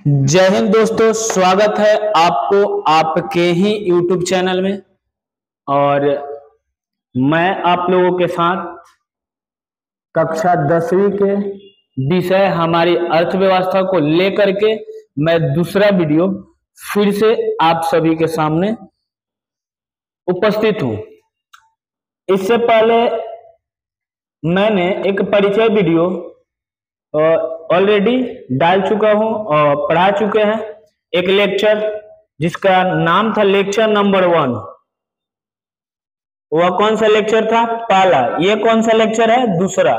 जय हिंद दोस्तों, स्वागत है आपको आपके ही YouTube चैनल में। और मैं आप लोगों के साथ कक्षा 10वीं के विषय हमारी अर्थव्यवस्था को लेकर के मैं दूसरा वीडियो फिर से आप सभी के सामने उपस्थित हूँ। इससे पहले मैंने एक परिचय वीडियो ऑलरेडी डाल चुका हूं और पढ़ा चुके हैं एक लेक्चर जिसका नाम था लेक्चर नंबर 1। वह कौन सा लेक्चर था? पहला। ये कौन सा लेक्चर है? दूसरा।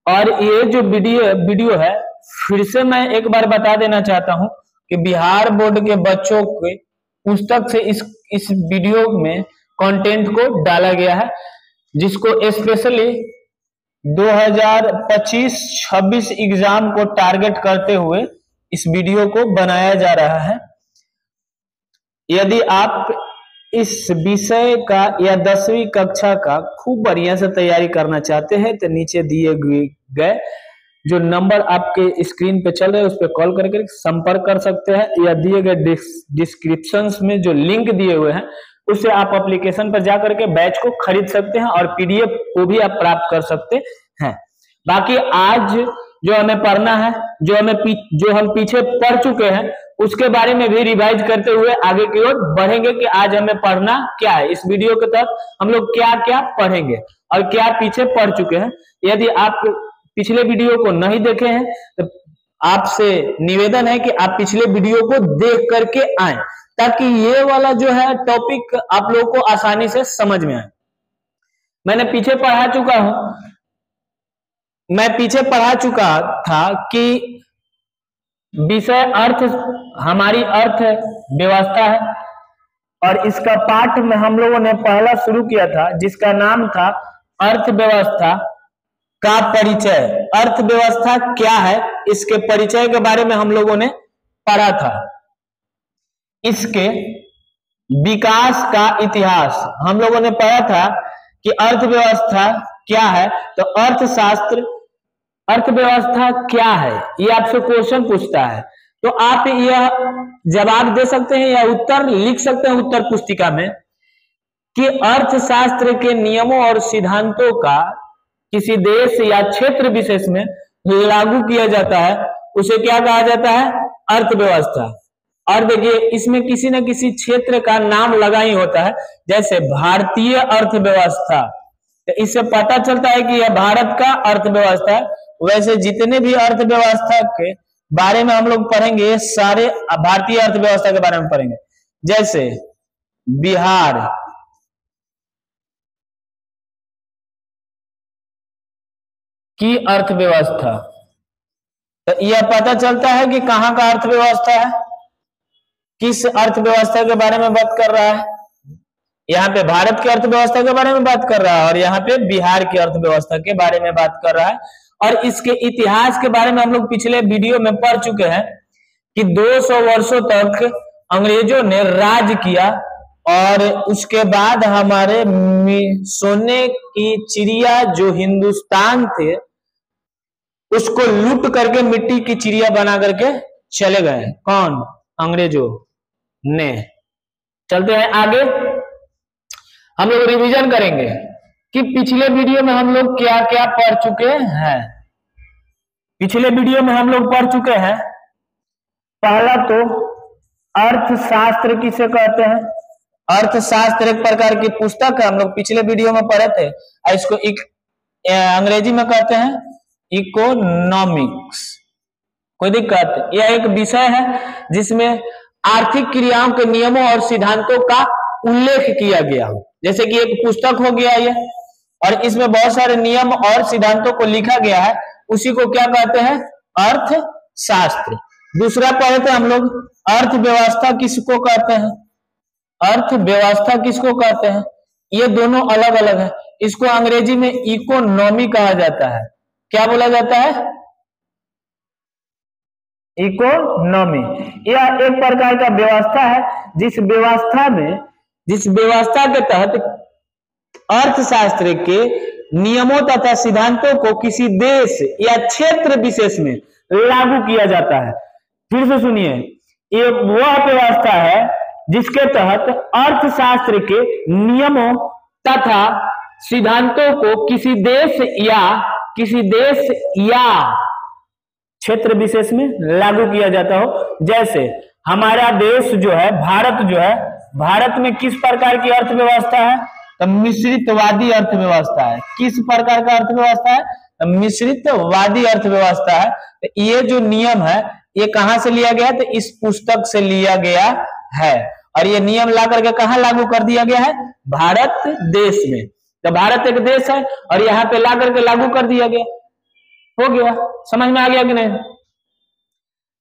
और ये जो वीडियो है फिर से मैं एक बार बता देना चाहता हूं कि बिहार बोर्ड के बच्चों के पुस्तक से इस वीडियो में कंटेंट को डाला गया है, जिसको स्पेशली 2025-26 एग्जाम को टारगेट करते हुए इस वीडियो को बनाया जा रहा है। यदि आप इस विषय का या 10वीं कक्षा का खूब बढ़िया से तैयारी करना चाहते हैं तो नीचे दिए गए जो नंबर आपके स्क्रीन पे चल रहे हैं उस पर कॉल करके संपर्क कर सकते हैं, या दिए गए डिस्क्रिप्शन में जो लिंक दिए हुए हैं उससे आप एप्लीकेशन पर जाकर के बैच को खरीद सकते हैं और पीडीएफ को भी आप प्राप्त कर सकते हैं। बाकी आज जो हमें पढ़ना है, जो हम पीछे पढ़ चुके हैं उसके बारे में भी रिवाइज करते हुए आगे की ओर बढ़ेंगे कि आज हमें पढ़ना क्या है। इस वीडियो के तहत हम लोग क्या क्या पढ़ेंगे और क्या पीछे पढ़ चुके हैं। यदि आप पिछले वीडियो को नहीं देखे हैं तो आपसे निवेदन है कि आप पिछले वीडियो को देख करके आए, ताकि ये वाला जो है टॉपिक आप लोगों को आसानी से समझ में आए। मैं पीछे पढ़ा चुका था कि विषय हमारी अर्थव्यवस्था है, और इसका पाठ में हम लोगों ने पहला शुरू किया था जिसका नाम था अर्थव्यवस्था का परिचय। अर्थव्यवस्था क्या है, इसके परिचय के बारे में हम लोगों ने पढ़ा था। इसके विकास का इतिहास हम लोगों ने पढ़ा था कि अर्थव्यवस्था क्या है। तो अर्थव्यवस्था क्या है, ये आपसे क्वेश्चन पूछता है तो आप यह जवाब दे सकते हैं या उत्तर लिख सकते हैं उत्तर पुस्तिका में कि अर्थशास्त्र के नियमों और सिद्धांतों का किसी देश या क्षेत्र विशेष में लागू किया जाता है, उसे क्या कहा जाता है? अर्थव्यवस्था। और देखिए इसमें किसी न किसी क्षेत्र का नाम लगा ही होता है, जैसे भारतीय अर्थव्यवस्था, तो इससे पता चलता है कि यह भारत का अर्थव्यवस्था है। वैसे जितने भी अर्थव्यवस्था के बारे में हम लोग पढ़ेंगे सारे भारतीय अर्थव्यवस्था के बारे में पढ़ेंगे। जैसे बिहार की अर्थव्यवस्था, तो यह पता चलता है कि कहां का अर्थव्यवस्था है, किस अर्थव्यवस्था के बारे में बात कर रहा है। यहाँ पे भारत की अर्थव्यवस्था के बारे में बात कर रहा है और यहाँ पे बिहार की अर्थव्यवस्था के बारे में बात कर रहा है। और इसके इतिहास के बारे में हम लोग पिछले वीडियो में पढ़ चुके हैं कि 200 वर्षों तक अंग्रेजों ने राज किया, और उसके बाद हमारे सोने की चिड़िया जो हिंदुस्तान थे उसको लूट करके मिट्टी की चिड़िया बना करके चले गए। कौन? अंग्रेजों ने। चलते हैं आगे, हम लोग रिवीजन करेंगे कि पिछले वीडियो में हम लोग क्या क्या पढ़ चुके हैं। पिछले वीडियो में हम लोग पढ़ चुके हैं, पहला तो अर्थशास्त्र किसे कहते हैं। अर्थशास्त्र एक प्रकार की पुस्तक है, हम लोग पिछले वीडियो में पढ़े थे। इसको अंग्रेजी में कहते हैं इकोनॉमिक्स। कोई दिक्कत? यह एक विषय है जिसमें आर्थिक क्रियाओं के नियमों और सिद्धांतों का उल्लेख किया गया हो। जैसे कि एक पुस्तक हो गया ये, और इसमें बहुत सारे नियम और सिद्धांतों को लिखा गया है, उसी को क्या कहते हैं? अर्थशास्त्र। दूसरा पढ़े थे हम लोग अर्थव्यवस्था किसको कहते हैं। अर्थव्यवस्था किसको कहते हैं? ये दोनों अलग अलग है। इसको अंग्रेजी में इकोनॉमी कहा जाता है। क्या बोला जाता है? इकोनॉमी। यह एक प्रकार का व्यवस्था है जिस व्यवस्था के तहत अर्थशास्त्र के नियमों तथा सिद्धांतों को किसी देश या क्षेत्र विशेष में लागू किया जाता है। फिर से सुनिए, ये वह व्यवस्था है जिसके तहत अर्थशास्त्र के नियमों तथा सिद्धांतों को किसी देश या क्षेत्र विशेष में लागू किया जाता हो। जैसे हमारा देश जो है, भारत जो है, भारत में किस प्रकार की अर्थव्यवस्था है? तो मिश्रितवादी अर्थव्यवस्था है। किस प्रकार का अर्थव्यवस्था है? तो मिश्रितवादी अर्थव्यवस्था है। तो ये जो नियम है ये कहां से लिया गया है? तो इस पुस्तक से लिया गया है, और ये नियम ला करके कहां लागू कर दिया गया है? भारत देश में। तो भारत एक देश है और यहाँ पे ला करके लागू कर दिया गया। हो गया, समझ में आ गया कि नहीं?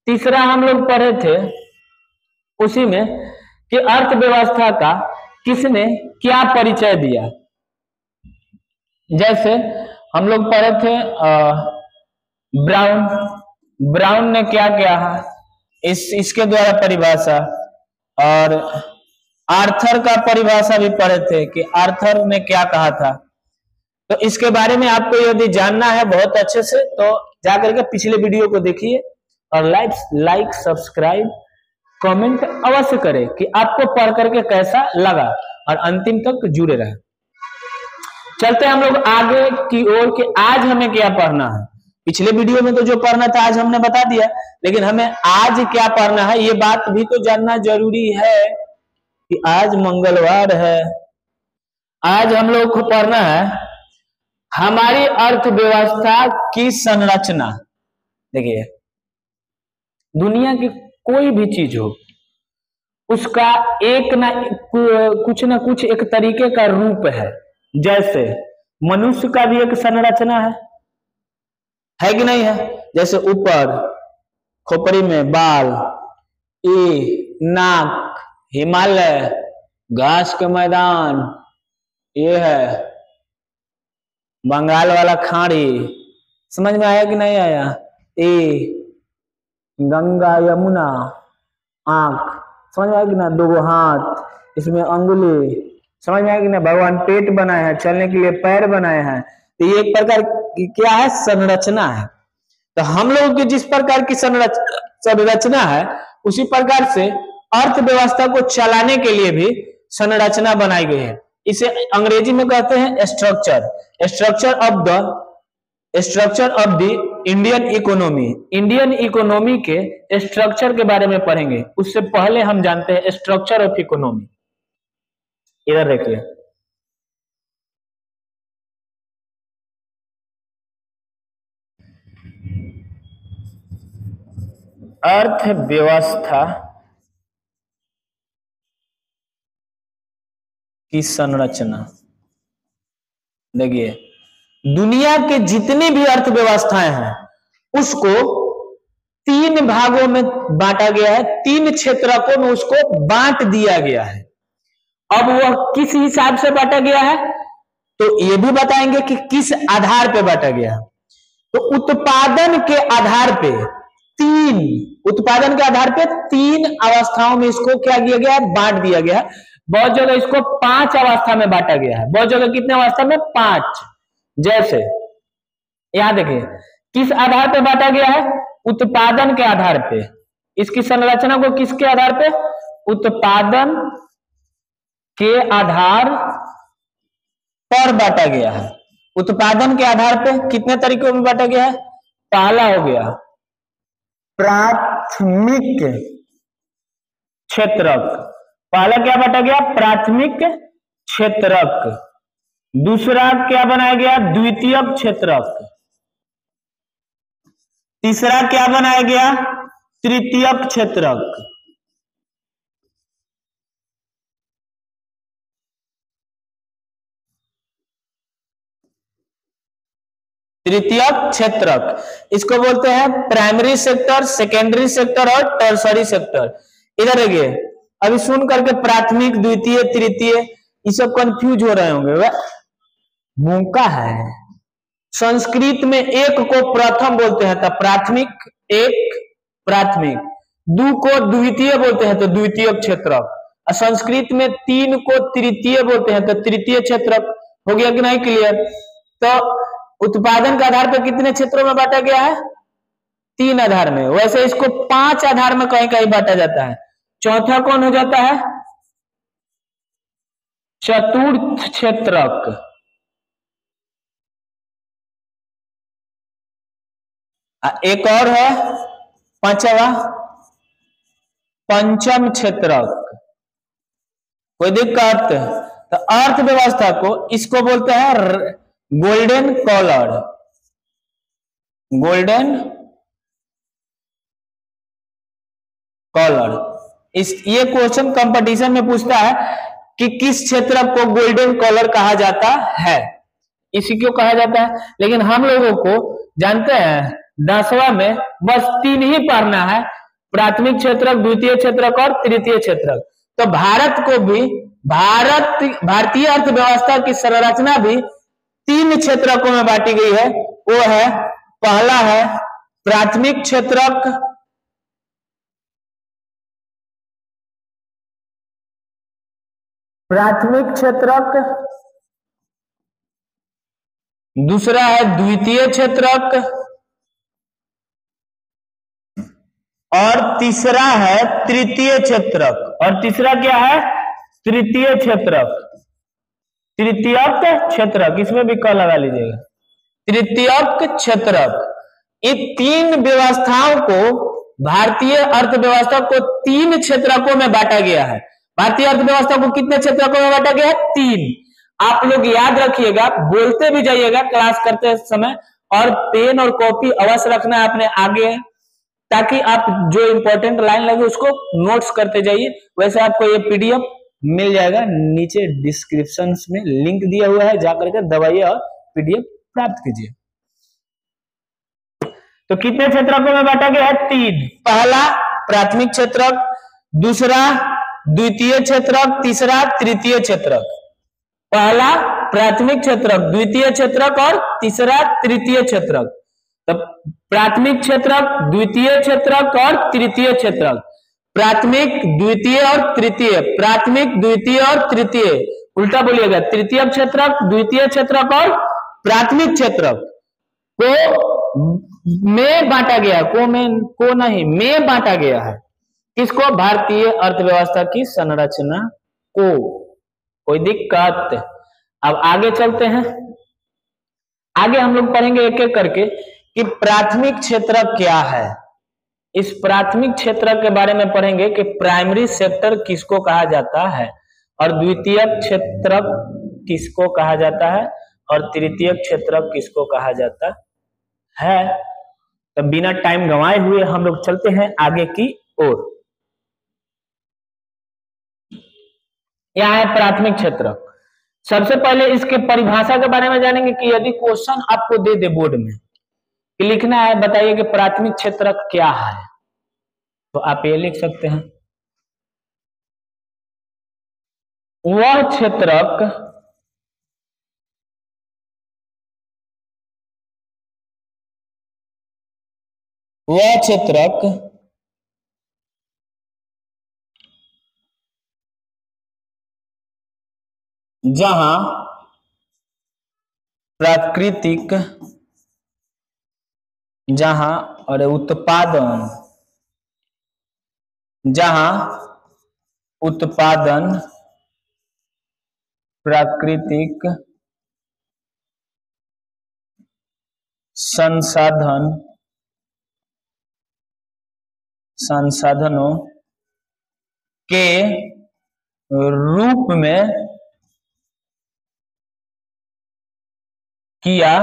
तीसरा हम लोग पढ़े थे उसी में कि अर्थव्यवस्था का किसने क्या परिचय दिया। जैसे हम लोग पढ़े थे ब्राउन ने क्या किया है, इसके द्वारा परिभाषा, और आर्थर का परिभाषा भी पढ़े थे कि आर्थर ने क्या कहा था। तो इसके बारे में आपको यदि जानना है बहुत अच्छे से तो जाकर के पिछले वीडियो को देखिए और लाइक सब्सक्राइब कमेंट अवश्य करें कि आपको पढ़ करके कैसा लगा, और अंतिम तक जुड़े रहे। चलते हम लोग आगे की ओर कि आज हमें क्या पढ़ना है। पिछले वीडियो में तो जो पढ़ना था आज हमने बता दिया, लेकिन हमें आज क्या पढ़ना है ये बात भी तो जानना जरूरी है कि आज मंगलवार है। आज हम लोग को पढ़ना है हमारी अर्थव्यवस्था की संरचना। देखिए, दुनिया की कोई भी चीज हो उसका कुछ ना कुछ एक तरीके का रूप है। जैसे मनुष्य का भी एक संरचना है कि नहीं है? जैसे ऊपर खोपड़ी में बाल, नाक, हिमालय, घास के मैदान, ये है बंगाल वाला खाड़ी। समझ में आया कि नहीं आया? गंगा यमुना, आंख, समझ में आया कि ना? दो हाथ, इसमें अंगुली, समझ में आया कि ना? भगवान पेट बनाए हैं, चलने के लिए पैर बनाए हैं। तो ये एक प्रकार की क्या है? संरचना है। तो हम लोगों की जिस प्रकार की संरचना है उसी प्रकार से अर्थव्यवस्था को चलाने के लिए भी संरचना बनाई गई है। इसे अंग्रेजी में कहते हैं structure of the Indian economy. Indian economy के स्ट्रक्चर के बारे में पढ़ेंगे, उससे पहले हम जानते हैं स्ट्रक्चर ऑफ इकोनॉमी। इधर देखिए, अर्थव्यवस्था की संरचना। देखिए, दुनिया के जितनी भी अर्थव्यवस्थाएं हैं उसको 3 भागों में बांटा गया है, 3 क्षेत्रकों में उसको बांट दिया गया है। अब वह किस हिसाब से बांटा गया है तो ये भी बताएंगे कि किस आधार पे बांटा गया है। तो उत्पादन के आधार पे 3 अवस्थाओं में इसको क्या किया गया है? बांट दिया गया है। बहुत जगह इसको 5 अवस्था में बांटा गया है। बहुत जगह कितने अवस्था में? 5। जैसे यहां देखिए, किस आधार पे बांटा गया है? उत्पादन के आधार पे। इसकी संरचना को किसके आधार पे? उत्पादन के आधार पर बांटा गया है। उत्पादन के आधार पे कितने तरीकों में बांटा गया है? पहला हो गया प्राथमिक क्षेत्रक। पहला क्या बांटा गया? प्राथमिक क्षेत्रक। दूसरा क्या बनाया गया? द्वितीयक क्षेत्रक। तीसरा क्या बनाया गया? तृतीयक क्षेत्रक। तृतीयक क्षेत्रक, इसको बोलते हैं प्राइमरी सेक्टर, सेकेंडरी सेक्टर और टर्सरी सेक्टर। इधर देखिए, अभी सुन करके प्राथमिक, द्वितीय, तृतीय ये सब कंफ्यूज हो रहे होंगे। मौका है, संस्कृत में एक को प्रथम बोलते हैं तो प्राथमिक, एक प्राथमिक, 2 को द्वितीय बोलते हैं तो द्वितीय क्षेत्रक, और संस्कृत में 3 को तृतीय बोलते हैं तो तृतीय क्षेत्रक। हो गया कि नहीं? क्लियर? तो उत्पादन के आधार पर कितने क्षेत्रों में बांटा गया है? 3 आधार में, वैसे इसको 5 आधार में कहीं कहीं बांटा जाता है। चौथा कौन हो जाता है? चतुर्थ क्षेत्रक। एक और है 5वां, पंचम क्षेत्रक। कोई दिक्कत? तो अर्थव्यवस्था को इसको बोलते हैं गोल्डन कॉलर। Golden collar. ये क्वेश्चन कंपटीशन में पूछता है कि किस क्षेत्र को गोल्डन कॉलर कहा जाता है, इसी को कहा जाता है। लेकिन हम लोगों को जानते हैं 10वां में बस 3 ही पढ़ना है, प्राथमिक क्षेत्रक, द्वितीय क्षेत्रक और तृतीय क्षेत्रक। तो भारत को भी भारतीय अर्थव्यवस्था की संरचना भी 3 क्षेत्रकों में बांटी गई है। वो है, पहला है प्राथमिक क्षेत्रक, दूसरा है द्वितीय क्षेत्रक और तीसरा है तृतीय क्षेत्रक। और तीसरा क्या है? तृतीय क्षेत्रक। तृतीयक क्षेत्रक, इसमें भी क लगा लीजिएगा। तृतीयक क्षेत्रक। इन 3 व्यवस्थाओं को, भारतीय अर्थव्यवस्था को 3 क्षेत्रकों में बांटा गया है। भारतीय अर्थव्यवस्था को कितने क्षेत्रकों में बांटा गया है? 3। आप लोग याद रखिएगा, बोलते भी जाइएगा क्लास करते समय, और पेन और कॉपी अवश्य रखना है अपने आगे, ताकि आप जो इंपॉर्टेंट लाइन लगे उसको नोट्स करते जाइए। वैसे आपको ये पीडीएफ मिल जाएगा, नीचे डिस्क्रिप्शन में लिंक दिया हुआ है, जाकर के दबाइए और पीडीएफ प्राप्त कीजिए। तो कितने क्षेत्रकों में बांटा गया है? 3। पहला प्राथमिक क्षेत्रक, दूसरा द्वितीय क्षेत्रक, तीसरा तृतीय क्षेत्रक। पहला प्राथमिक क्षेत्रक, द्वितीय क्षेत्रक और तीसरा तृतीय क्षेत्रक। तो प्राथमिक क्षेत्रक, द्वितीय क्षेत्रक और तृतीय क्षेत्रक। प्राथमिक, द्वितीय और तृतीय, प्राथमिक, द्वितीय और तृतीय, उल्टा बोलिएगा, तृतीय क्षेत्रक, द्वितीय क्षेत्रक और प्राथमिक क्षेत्रक को में बांटा गया, को नहीं, में बांटा गया है। किसको? भारतीय अर्थव्यवस्था की संरचना को। कोई दिक्कत? अब आगे चलते हैं, आगे हम लोग पढ़ेंगे एक एक करके कि प्राथमिक क्षेत्रक क्या है। इस प्राथमिक क्षेत्रक के बारे में पढ़ेंगे कि प्राइमरी सेक्टर किसको कहा जाता है, और द्वितीय क्षेत्रक किसको कहा जाता है, और तृतीय क्षेत्रक किसको कहा जाता है। तो बिना टाइम गंवाए हुए हम लोग चलते हैं आगे की ओर। यह है प्राथमिक क्षेत्रक। सबसे पहले इसके परिभाषा के बारे में जानेंगे कि यदि क्वेश्चन आपको दे दे बोर्ड में कि लिखना है, बताइए कि प्राथमिक क्षेत्रक क्या है, तो आप ये लिख सकते हैं, वह क्षेत्रक जहां प्राकृतिक, जहां और उत्पादन, प्राकृतिक संसाधनों के रूप में किया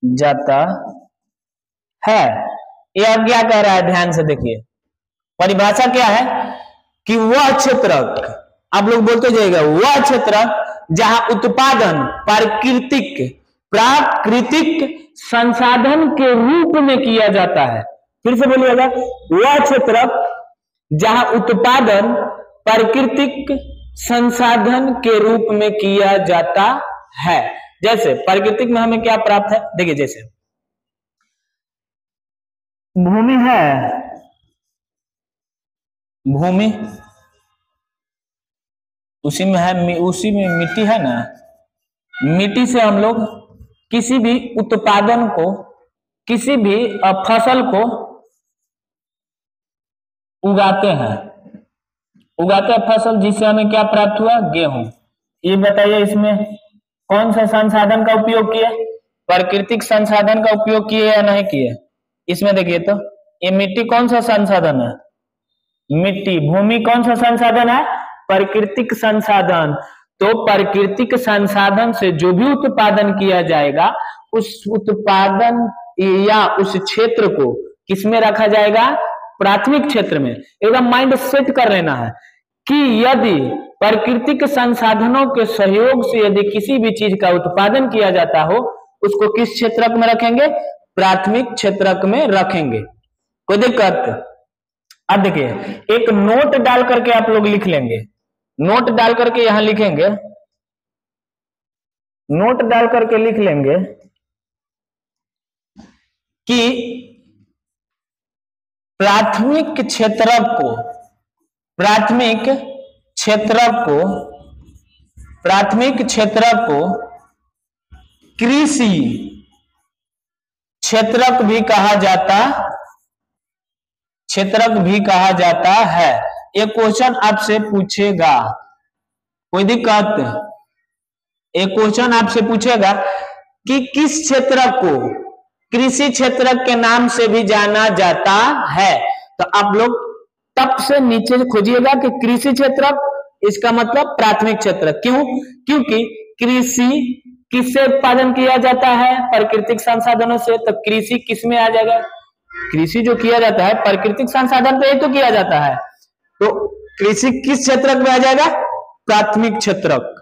जाता है। यह क्या कह रहा है, ध्यान से देखिए। परिभाषा क्या है कि वह क्षेत्रक, आप लोग बोलते जाइएगा, वह क्षेत्रक जहां उत्पादन प्राकृतिक संसाधन के रूप में किया जाता है। फिर से बोलिएगा, वह क्षेत्रक जहां उत्पादन प्राकृतिक संसाधन के रूप में किया जाता है। जैसे प्राकृतिक में हमें क्या प्राप्त है, देखिए, जैसे भूमि है, भूमि उसी में मिट्टी है ना, मिट्टी से हम लोग किसी भी उत्पादन को किसी भी फसल को उगाते हैं फसल, जिससे हमें क्या प्राप्त हुआ? गेहूं। ये बताइए इसमें कौन सा संसाधन का उपयोग किए? प्राकृतिक संसाधन का उपयोग किए या नहीं किए? इसमें देखिए तो ये मिट्टी कौन सा संसाधन है? मिट्टी। भूमि कौन सा संसाधन है? प्राकृतिक संसाधन। तो प्राकृतिक संसाधन से जो भी उत्पादन किया जाएगा उस उत्पादन या उस क्षेत्र को किसमें रखा जाएगा? प्राथमिक क्षेत्र में। एकदम माइंड सेट कर लेना है कि यदि प्राकृतिक संसाधनों के सहयोग से यदि किसी भी चीज का उत्पादन किया जाता हो उसको किस क्षेत्रक में रखेंगे? प्राथमिक क्षेत्रक में रखेंगे। कोई दिक्कत? अब देखिए एक नोट डाल करके आप लोग लिख लेंगे, नोट डाल करके यहां लिखेंगे, नोट डाल करके लिख लेंगे कि प्राथमिक क्षेत्रक को कृषि क्षेत्रक भी कहा जाता है। ये क्वेश्चन आपसे पूछेगा, कोई दिक्कत? एक क्वेश्चन आपसे पूछेगा कि किस क्षेत्रक को कृषि क्षेत्रक के नाम से भी जाना जाता है। तो आप लोग टप से नीचे खोजिएगा कि कृषि क्षेत्रक, इसका मतलब प्राथमिक क्षेत्रक। क्यों? क्योंकि कृषि किससे उत्पादन किया जाता है? प्राकृतिक संसाधनों से। तो कृषि किस में आ जाएगा? कृषि जो किया जाता है प्राकृतिक संसाधन पे ही तो किया जाता है, तो कृषि किस क्षेत्रक में आ जाएगा? प्राथमिक क्षेत्रक।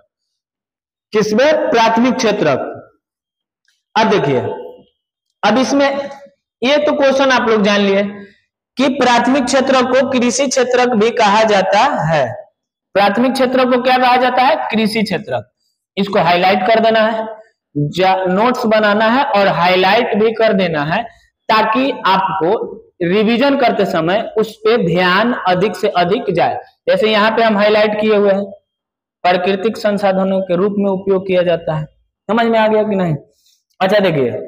किसमें? प्राथमिक क्षेत्रक। अब देखिए, अब इसमें ये तो क्वेश्चन आप लोग जान लिए कि प्राथमिक क्षेत्र को कृषि क्षेत्रक भी कहा जाता है। प्राथमिक क्षेत्र को क्या कहा जाता है? कृषि क्षेत्रक। इसको हाईलाइट कर देना है, नोट्स बनाना है और हाईलाइट भी कर देना है ताकि आपको रिवीजन करते समय उस पे ध्यान अधिक से अधिक जाए। जैसे यहाँ पे हम हाईलाइट किए हुए हैं, प्राकृतिक संसाधनों के रूप में उपयोग किया जाता है। समझ में आ गया कि नहीं? अच्छा देखिए,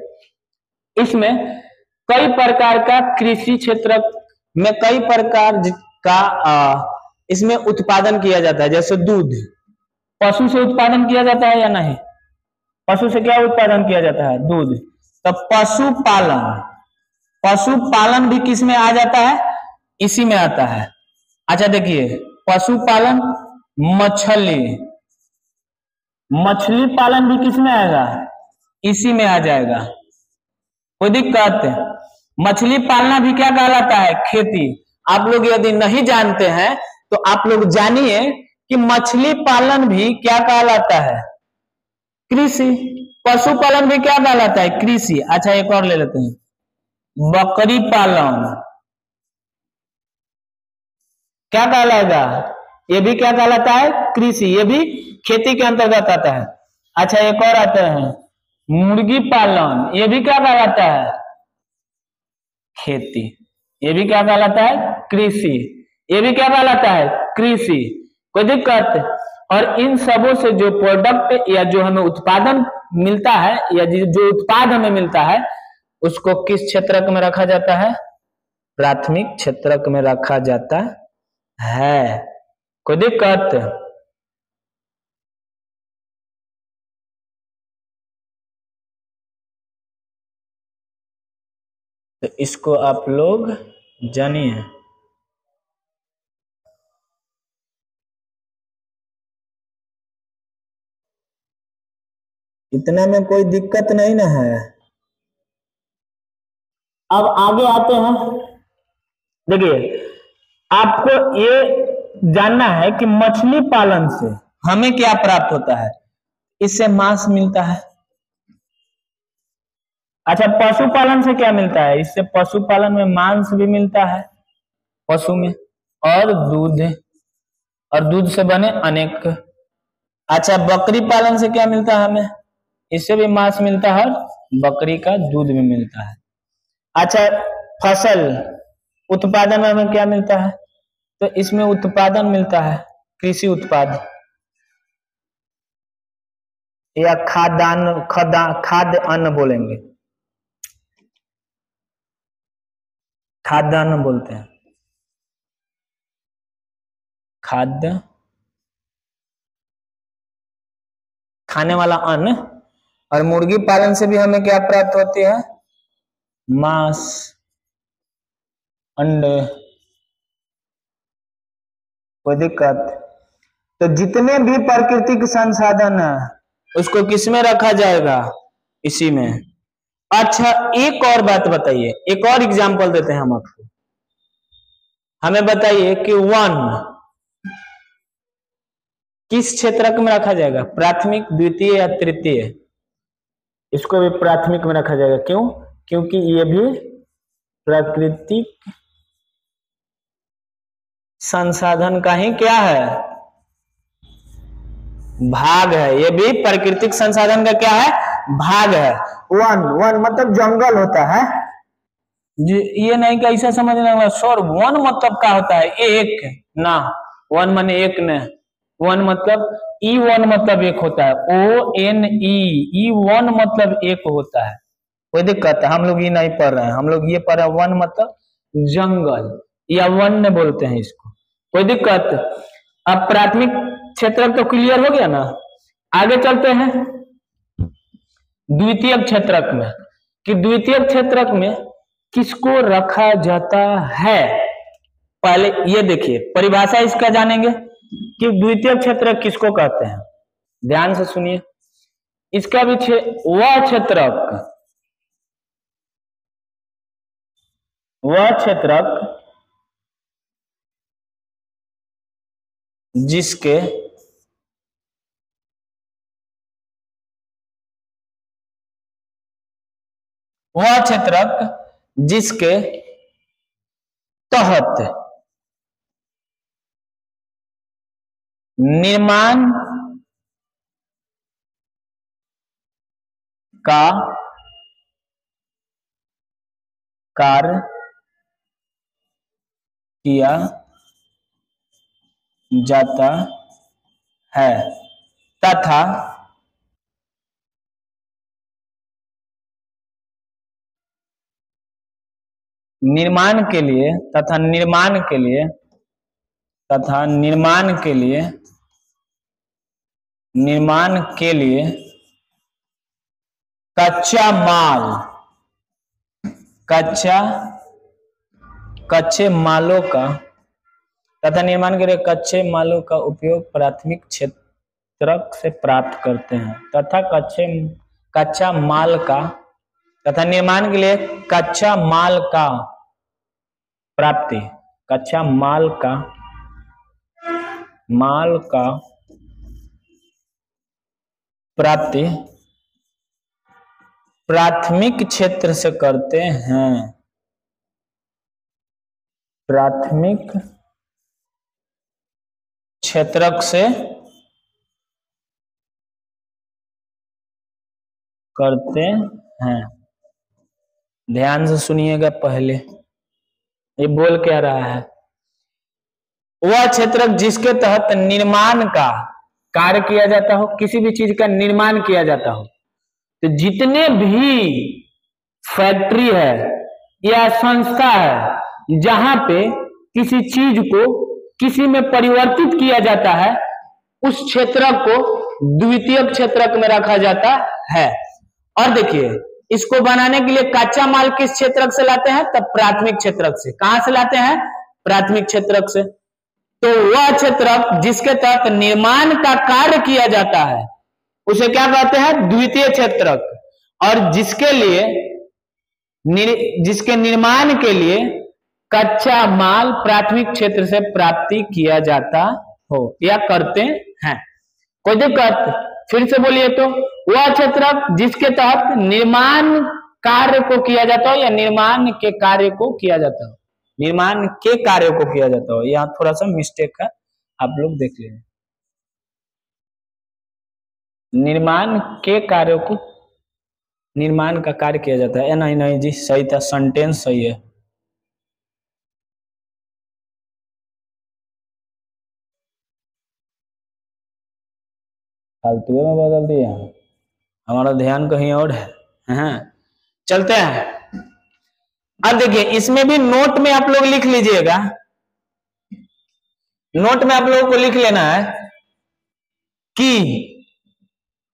इसमें कई प्रकार का कृषि क्षेत्र में कई प्रकार का इसमें उत्पादन किया जाता है। जैसे दूध, पशु से उत्पादन किया जाता है या नहीं? पशु से क्या उत्पादन किया जाता है? दूध। तो पशुपालन भी किस में आ जाता है? इसी में आता है। अच्छा देखिए, पशुपालन, मछली पालन भी किस में आएगा? इसी में आ जाएगा। कोई दिक्कत? मछली पालना भी क्या कहलाता है? खेती। आप लोग यदि नहीं जानते हैं तो आप लोग जानिए कि मछली पालन भी क्या कहलाता है? कृषि। पशुपालन भी क्या कहलाता है? कृषि। अच्छा एक और ले लेते हैं, बकरी पालन क्या कहलाएगा? ये भी क्या कहलाता है? कृषि। ये भी खेती के अंतर्गत आता है। अच्छा एक और आते हैं, मुर्गी पालन, ये भी क्या कहलाता है? खेती। ये भी क्या कहलाता है? कृषि। ये भी क्या कहलाता है? कृषि। कोई दिक्कत? और इन सबों से जो प्रोडक्ट या जो हमें उत्पादन मिलता है या जो उत्पाद हमें मिलता है उसको किस क्षेत्रक में रखा जाता है? प्राथमिक क्षेत्रक में रखा जाता है। कोई दिक्कत? तो इसको आप लोग जानिए। इतने में कोई दिक्कत नहीं ना है? अब आगे आते हैं। देखिए आपको ये जानना है कि मछली पालन से हमें क्या प्राप्त होता है? इससे मांस मिलता है। अच्छा पशुपालन से क्या मिलता है? इससे पशुपालन में मांस भी मिलता है पशु में, और दूध से बने अनेक। अच्छा बकरी पालन से क्या मिलता है हमें? इससे भी मांस मिलता है और बकरी का दूध भी मिलता है। अच्छा फसल उत्पादन में हमें क्या मिलता है? तो इसमें उत्पादन मिलता है कृषि उत्पाद या खाद्य अन्न बोलेंगे। खाद्यान्न बोलते हैं, खाद्य खाने वाला अन्न। और मुर्गी पालन से भी हमें क्या प्राप्त होती है? मांस, अंडे, कोई दिक्कत? तो जितने भी प्राकृतिक संसाधन है उसको किसमें रखा जाएगा? इसी में। अच्छा, एक और बात बताइए, एक और एग्जांपल देते हैं हम आपको। हमें बताइए कि वन किस क्षेत्र में रखा जाएगा? प्राथमिक, द्वितीय या तृतीय? इसको भी प्राथमिक में रखा जाएगा। क्यों? क्योंकि ये भी प्राकृतिक संसाधन का ही क्या है? भाग है। ये भी प्राकृतिक संसाधन का क्या है? भाग है। वन, वन मतलब जंगल होता है। ये नहीं कि ऐसा समझना सर वन मतलब क्या होता है? एक ना, वन माने एक न, वन मतलब ई, वन मतलब एक होता है, ONE, वन मतलब एक होता है। कोई दिक्कत है? हम लोग ये नहीं पढ़ रहे हैं, हम लोग ये पढ़ रहे हैं वन मतलब जंगल या वन्य बोलते हैं इसको। कोई दिक्कत? अब प्राथमिक क्षेत्र तो क्लियर हो गया ना। आगे चलते हैं द्वितीय क्षेत्रक में, कि द्वितीय क्षेत्रक में किसको रखा जाता है। पहले ये देखिए, परिभाषा इसका जानेंगे कि द्वितीय क्षेत्र किसको कहते हैं। ध्यान से सुनिए, इसका भी वह क्षेत्रक, वह क्षेत्रक जिसके वह क्षेत्रक जिसके तहत निर्माण का कार्य किया जाता है तथा निर्माण के लिए कच्चे मालों का तथा निर्माण के लिए कच्चे मालों का उपयोग प्राथमिक क्षेत्रक से प्राप्त करते हैं तथा कच्चा माल का तथा निर्माण के लिए कच्चा माल का प्राप्ति, कच्चा माल का प्राप्ति प्राथमिक क्षेत्र से करते हैं। प्राथमिक क्षेत्रक से करते हैं। ध्यान से सुनिएगा, पहले ये बोल क्या रहा है? वह क्षेत्रक जिसके तहत निर्माण का कार्य किया जाता हो, किसी भी चीज का निर्माण किया जाता हो। तो जितने भी फैक्ट्री है या संस्था है जहां पे किसी चीज को किसी में परिवर्तित किया जाता है, उस क्षेत्र को द्वितीय क्षेत्रक में रखा जाता है। और देखिए, इसको बनाने के लिए कच्चा माल किस क्षेत्रक से लाते हैं? तब प्राथमिक क्षेत्रक से। कहां से लाते हैं? प्राथमिक क्षेत्रक से। तो वह क्षेत्रक जिसके तहत निर्माण का कार्य किया जाता है उसे क्या कहते हैं? द्वितीय क्षेत्रक। और जिसके निर्माण के लिए कच्चा माल प्राथमिक क्षेत्र से प्राप्ति किया जाता हो या करते हैं। कोई दिक्कत? फिर से बोलिए तो, वह क्षेत्रक जिसके तहत निर्माण कार्य को किया जाता हो या निर्माण के कार्य को किया जाता हो। निर्माण के कार्य को किया जाता हो, यहाँ थोड़ा सा मिस्टेक है, आप लोग देख लीजिए। निर्माण के कार्य को, निर्माण का कार्य किया जाता है। नहीं जी, सही था, सेंटेंस सही है। फालतू में बदल दिया, हमारा ध्यान कहीं और है। हाँ, चलते हैं। अब देखिए इसमें भी नोट में आप लोग लिख लीजिएगा, नोट में आप लोगों को लिख लेना है कि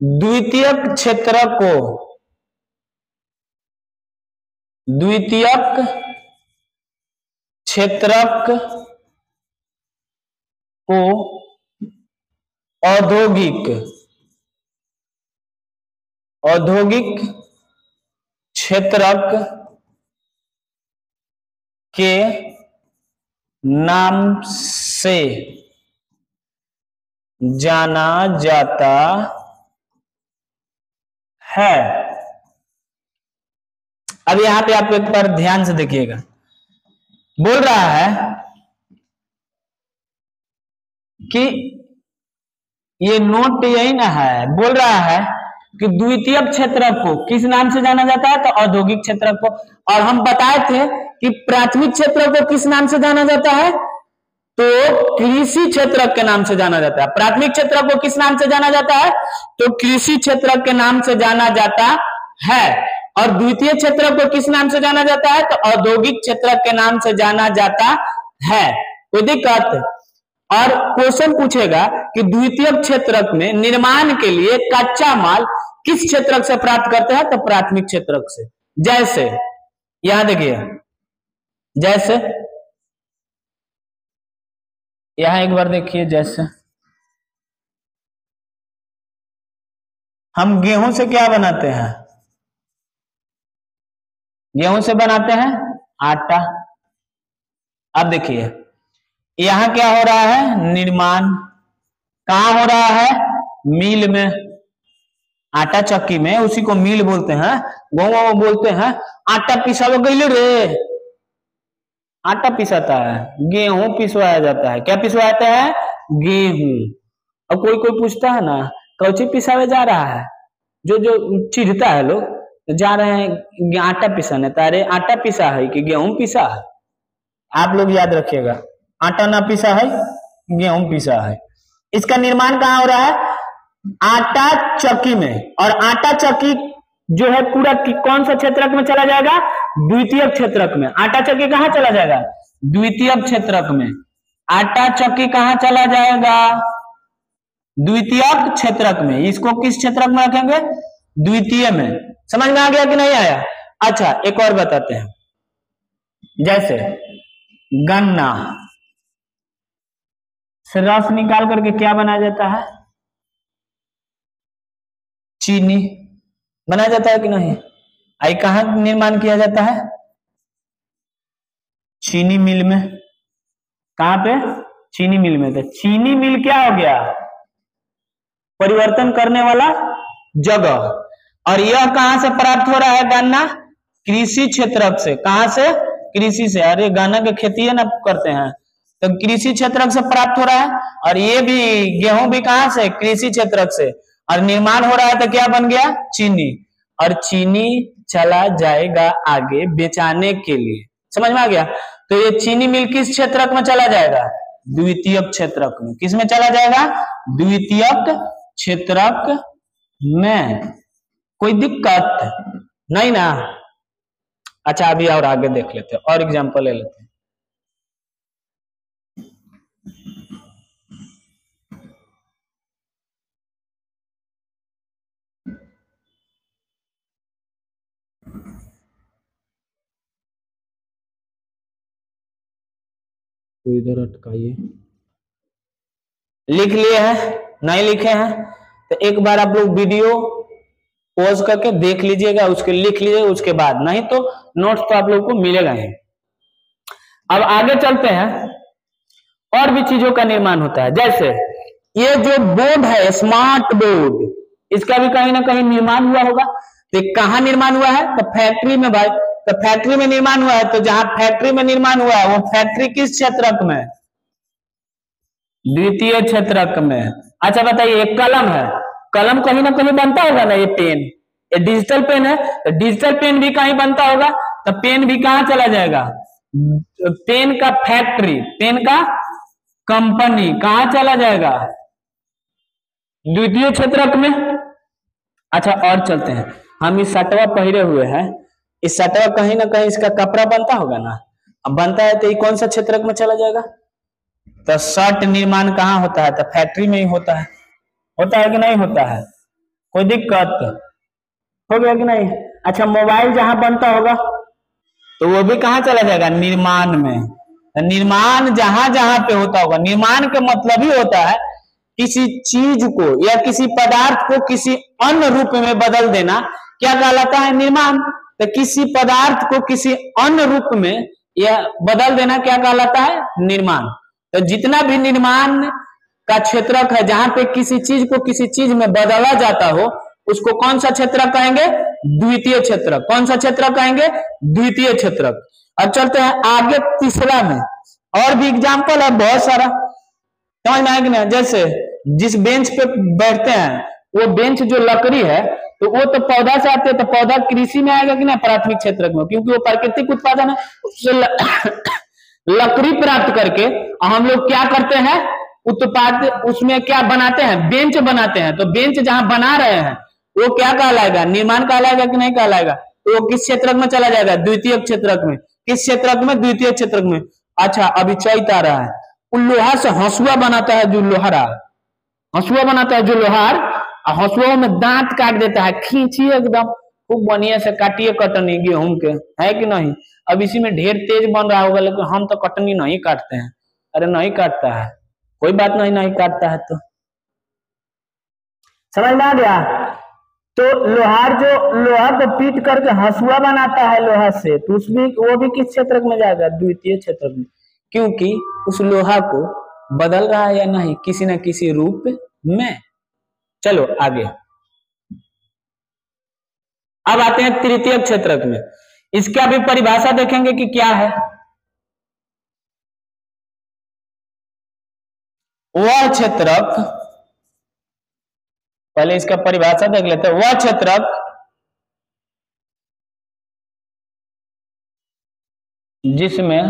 द्वितीयक क्षेत्रक को, द्वितीयक क्षेत्रक को औद्योगिक क्षेत्रक के नाम से जाना जाता है। अब यहां पे आप एक बार ध्यान से देखिएगा, बोल रहा है कि ये नोट यही ना है, बोल रहा है कि द्वितीयक क्षेत्रक को किस नाम से जाना जाता है, तो औद्योगिक क्षेत्रक को। और हम बताए थे कि प्राथमिक क्षेत्रक को किस नाम से जाना जाता है, तो कृषि क्षेत्रक के नाम से जाना जाता है। प्राथमिक क्षेत्रक को किस नाम से जाना जाता है, तो कृषि क्षेत्रक के नाम से जाना जाता है। और द्वितीय क्षेत्रक को किस नाम से जाना जाता है, तो औद्योगिक क्षेत्रक के नाम से जाना जाता है। कोई दिक्कत? और क्वेश्चन पूछेगा कि द्वितीयक क्षेत्रक में निर्माण के लिए कच्चा माल किस क्षेत्रक से प्राप्त करते हैं, तो प्राथमिक क्षेत्रक से। जैसे यहां देखिए, जैसे यहां एक बार देखिए, जैसे हम गेहूं से क्या बनाते हैं, गेहूं से बनाते हैं आटा। अब देखिए यहां क्या हो रहा है, निर्माण कहां हो रहा है, मिल में, आटा चक्की में, उसी को मिल बोलते हैं। गाँव में बोलते हैं आटा पिसावा गईले रे, आटा पिसाता है, गेहूं पिसवाया जाता है। क्या पिसवाता है, गेहूं। अब कोई कोई पूछता है ना कौची पिसावे जा रहा है, जो जो चिढ़ता है लोग, जा रहे हैं आटा पिसाने, तारे आटा पिसा है कि गेहूं पिसा है। आप लोग याद रखिएगा, आटा ना पिसा है, गेहूं पिसा है। इसका निर्माण कहां हो रहा है, आटा चक्की में। और आटा चक्की जो है पूरा कौन सा क्षेत्रक में चला जाएगा, द्वितीयक क्षेत्रक में। आटा चक्की कहां चला जाएगा, द्वितीयक क्षेत्रक में। आटा चक्की कहां चला जाएगा, द्वितीयक क्षेत्रक में। इसको किस क्षेत्रक में रखेंगे, द्वितीय में। समझ में आ गया कि नहीं आया? अच्छा एक और बताते हैं, जैसे गन्ना से रस निकाल करके क्या बनाया जाता है, चीनी बनाया जाता है कि नहीं। आई कहां निर्माण किया जाता है, चीनी मिल में। कहां पे, चीनी मिल में। तो चीनी मिल क्या हो गया, परिवर्तन करने वाला जगह। और यह कहां से प्राप्त हो रहा है, गन्ना कृषि क्षेत्रक से। कहां से, कृषि से। अरे गन्ना की खेती है ना करते हैं, तो कृषि क्षेत्रक से प्राप्त हो रहा है। और ये भी गेहूं भी कहां से, कृषि क्षेत्रक से। और निर्माण हो रहा है तो क्या बन गया, चीनी। और चीनी चला जाएगा आगे बेचाने के लिए। समझ में आ गया? तो ये चीनी मिल किस क्षेत्रक में चला जाएगा, द्वितीयक क्षेत्रक में। किस में चला जाएगा, द्वितीयक क्षेत्रक में। कोई दिक्कत नहीं ना? अच्छा अभी और आगे देख लेते हैं, और एग्जांपल ले लेते हैं। तो इधर अटकाइए, लिख लिए हैं, नहीं लिखे हैं तो एक बार आप लोग वीडियो पॉज करके देख लीजिएगा, उसके लिख लीजिएगा उसके बाद, नहीं तो नोट्स तो आप लोग को मिलेगा ही। अब आगे चलते हैं, और भी चीजों का निर्माण होता है। जैसे ये जो बोर्ड है, स्मार्ट बोर्ड, इसका भी कहीं ना कहीं निर्माण हुआ होगा। तो कहां निर्माण हुआ है, तो फैक्ट्री में भाई। तो फैक्ट्री में निर्माण हुआ है, तो जहां फैक्ट्री में निर्माण हुआ है वो फैक्ट्री किस क्षेत्रक में, द्वितीय क्षेत्रक में। अच्छा बताइए, एक कलम है, कलम कहीं ना कहीं बनता होगा ना, ये पेन, ये डिजिटल पेन है, तो डिजिटल पेन भी कहीं बनता होगा। तो पेन भी कहां चला जाएगा, पेन का फैक्ट्री, पेन का कंपनी कहां चला जाएगा, द्वितीय क्षेत्रक में। अच्छा और चलते हैं, हम इस सटवा पहरे हुए हैं, इस सटवा कहीं ना कहीं इसका कपड़ा बनता होगा ना, अब बनता है तो ये कौन सा क्षेत्र में चला जाएगा? तो शर्ट निर्माण कहाँ होता है? तो फैक्ट्री में ही होता है कि नहीं होता है? कोई दिक्कत हो गया कि नहीं? अच्छा, मोबाइल जहां बनता होगा तो वो भी कहाँ चला जाएगा? निर्माण में। निर्माण जहां जहां पे होता होगा, निर्माण का मतलब ही होता है किसी चीज को या किसी पदार्थ को किसी अन्य रूप में बदल देना, क्या कहलाता है? निर्माण। तो किसी पदार्थ को किसी अन्य रूप में या बदल देना क्या कहलाता है? निर्माण। तो जितना भी निर्माण का क्षेत्रक है, जहां पे किसी चीज को किसी चीज में बदला जाता हो, उसको कौन सा क्षेत्रक कहेंगे? द्वितीय क्षेत्रक। कौन सा क्षेत्रक कहेंगे? द्वितीय क्षेत्रक। अब चलते हैं आगे तीसरा में, और भी एग्जाम्पल है बहुत सारा, समझ में आएगा ना? जैसे जिस बेंच पे बैठते हैं, वो बेंच जो लकड़ी है, तो वो तो पौधा से आते हैं, तो पौधा कृषि में आएगा कि ना? प्राथमिक क्षेत्र में, क्योंकि वो प्राकृतिक उत्पादन है। उससे लकड़ी प्राप्त करके हम लोग क्या करते हैं? उत्पाद उसमें क्या बनाते हैं? बेंच बनाते हैं। तो बेंच जहां बना रहे हैं वो क्या कहलाएगा? निर्माण कहलाएगा कि नहीं कहलाएगा? तो वो किस क्षेत्रक में चला जाएगा? द्वितीय क्षेत्रक में। किस क्षेत्रक में? द्वितीय क्षेत्रक में। अच्छा, अभी चैत आ रहा है, लोहा से हंसुआ बनाता है जो लोहारा, हंसुआ बनाता है जो लोहार, हंसुआ में दांत काट देता है, खींचिए एकदम खूब बढ़िया से काटिए कटनी गेहूं के, है कि नहीं? अब इसी में ढेर तेज बन रहा होगा, लेकिन हम तो कटनी नहीं काटते हैं। अरे नहीं काटता है, कोई बात नहीं, नहीं काटता है तो समझ में आ गया? तो लोहार जो लोहा को पीट करके हंसुआ बनाता है लोहा से, तो उसमें वो भी किस क्षेत्र में जाएगा? द्वितीय क्षेत्र में, क्योंकि उस लोहा को बदल रहा है या नहीं? किसी न किसी रूप में। चलो आगे, अब आते हैं तृतीय क्षेत्रक में। इसका भी परिभाषा देखेंगे कि क्या है। वह क्षेत्रक, पहले इसका परिभाषा देख लेते हैं। वह क्षेत्रक जिसमें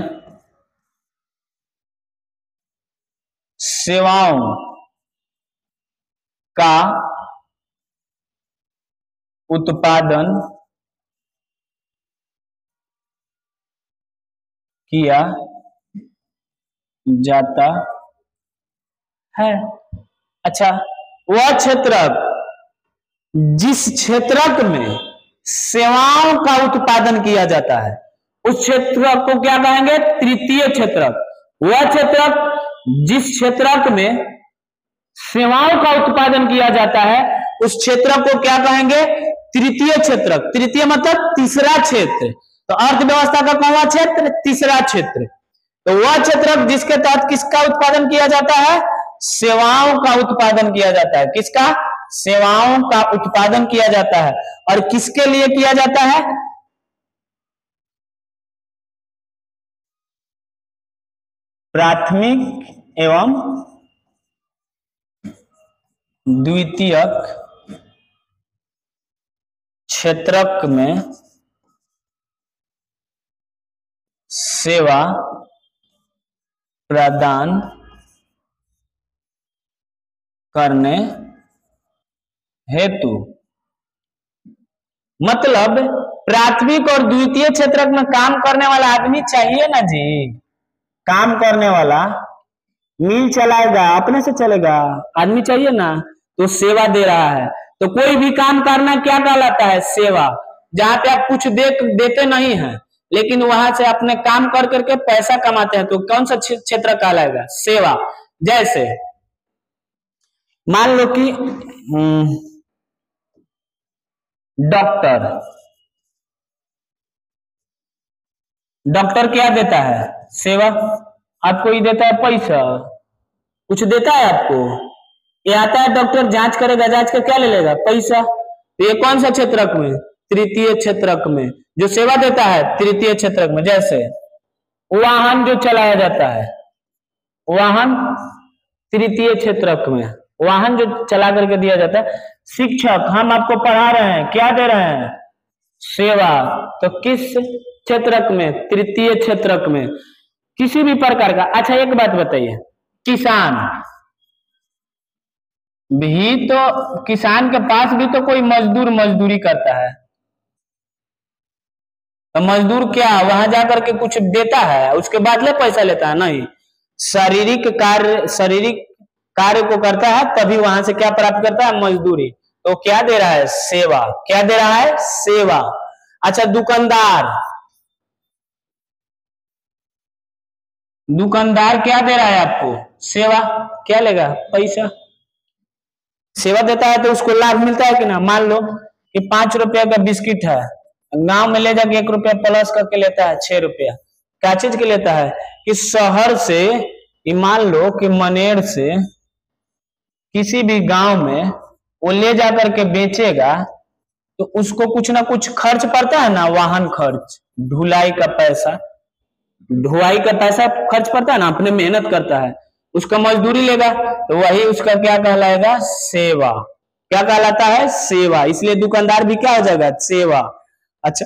सेवाओं का उत्पादन किया जाता है। अच्छा, वह क्षेत्रक जिस क्षेत्रक में सेवाओं का उत्पादन किया जाता है, उस क्षेत्रक को क्या कहेंगे? तृतीय क्षेत्रक। वह क्षेत्रक जिस क्षेत्रक में सेवाओं का उत्पादन किया जाता है, उस क्षेत्र को क्या कहेंगे? तृतीय क्षेत्रक। तृतीय मतलब तीसरा क्षेत्र। तो अर्थव्यवस्था का कौन सा क्षेत्र? तीसरा क्षेत्र। तो वह क्षेत्रक जिसके तहत किसका उत्पादन किया जाता है? सेवाओं का उत्पादन किया जाता है। किसका? सेवाओं का उत्पादन किया जाता है। और किसके लिए किया जाता है? प्राथमिक एवं द्वितीयक क्षेत्रक में सेवा प्रदान करने हेतु, मतलब प्राथमिक और द्वितीय क्षेत्रक में काम करने वाला आदमी चाहिए ना जी। काम करने वाला मिल चलाएगा, अपने से चलेगा, आदमी चाहिए ना। तो सेवा दे रहा है, तो कोई भी काम करना क्या कहलाता है? सेवा। जहां पे आप कुछ देते नहीं है, लेकिन वहां से अपने काम कर करके पैसा कमाते हैं, तो कौन सा क्षेत्र कहलाएगा? सेवा। जैसे मान लो कि डॉक्टर, डॉक्टर क्या देता है? सेवा। आपको ही देता है पैसा, कुछ देता है आपको? ये आता है डॉक्टर, जांच करेगा, जांच कर क्या ले लेगा? पैसा। तो ये कौन सा क्षेत्रक में? तृतीय क्षेत्रक में। जो सेवा देता है तृतीय क्षेत्रक में। जैसे वाहन जो चलाया जाता है, वाहन तृतीय क्षेत्रक में, वाहन जो चला करके दिया जाता है। शिक्षक, हम आपको पढ़ा रहे हैं, क्या दे रहे हैं? सेवा। तो किस क्षेत्रक में? तृतीय क्षेत्रक में, किसी भी प्रकार का। अच्छा, एक बात बताइए, किसान भी तो, किसान के पास भी तो कोई मजदूरी करता है, तो मजदूर क्या वहां जाकर के कुछ देता है उसके बाद ले पैसा लेता है? नहीं, शारीरिक कार्य को करता है तभी वहां से क्या प्राप्त करता है? मजदूरी। तो क्या दे रहा है? सेवा। क्या दे रहा है? सेवा। अच्छा, दुकानदार क्या दे रहा है आपको? सेवा। क्या लेगा? पैसा। सेवा देता है तो उसको लाभ मिलता है कि ना? मान लो कि 5 रुपया का बिस्किट है, गांव में ले जाके 1 रुपया प्लस करके लेता है 6 रुपया। क्या चीज के लेता है? कि शहर से, मान लो कि मनेर से किसी भी गांव में वो ले जाकर के बेचेगा तो उसको कुछ ना कुछ खर्च पड़ता है ना, वाहन खर्च, ढुलाई का पैसा खर्च पड़ता है ना, अपने मेहनत करता है, उसका मजदूरी लेगा तो वही उसका क्या कहलाएगा? सेवा। क्या कहलाता है? सेवा। इसलिए दुकानदार भी क्या हो जाएगा? सेवा। अच्छा,